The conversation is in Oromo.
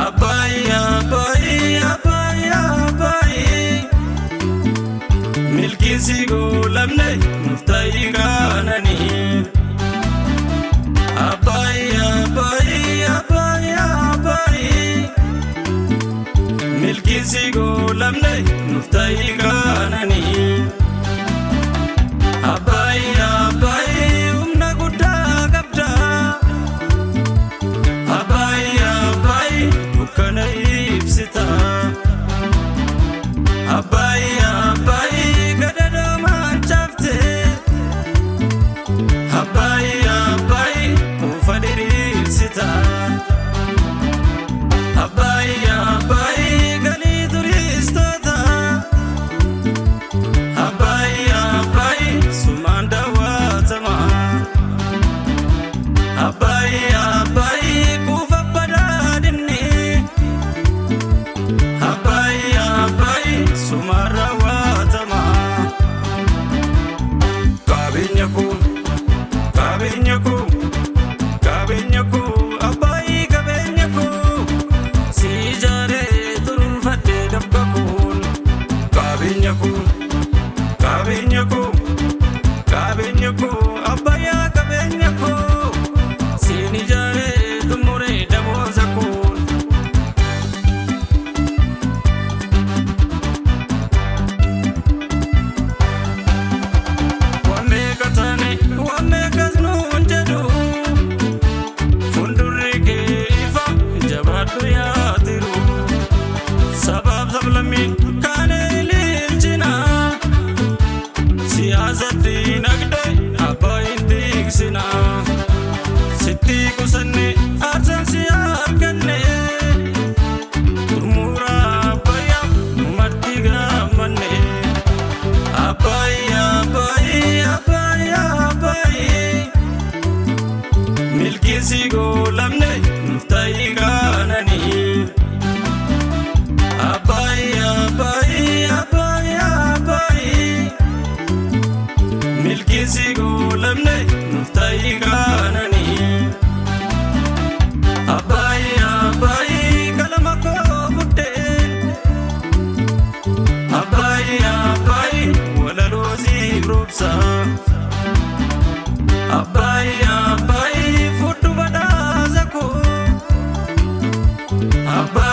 Abai, abai, abai, abai, milki sigo lamne nuftai ganani. Abai, abai, abai, abai, milki sigo lamne nuftai ganani. Abai, abai, umna gudda gabda. Abai, abai, dukana ibsita. Abai, abai, gadada manchafte. Abai, abai, ufadiri ibsita. Abai, abai, gali turistota. Abai, abai, sumanda watama. Abai, abai, kufa padadini. Abai, abai, sumara watama. Kabinyaku, kabinyaku, kabinyaku, abai kabinyaku. Sijare turfate dabkakun. Kabinyaku, kabinyaku, kabinyaku, abaya kabinyaku. Sinijare tumure dabozakun. Wamekatane, wamekazunjadu. Fundurike ifa jabatu yatiru. Sabab sablami kane liljina. Siyasati nagde abai diksina. Sitti kusanne arsan siyarganne. Turmura abaya marti gamanne. Abai, abai, abai, abai, milki sigo lamne nuftai ganani. Abai, abai, abai, abai, milki sigo lamne nuftai ganani. Abai, abai, kalamako butte. Abai, abai, walalozi robsa. Abai, abai, futu badazako. Abai.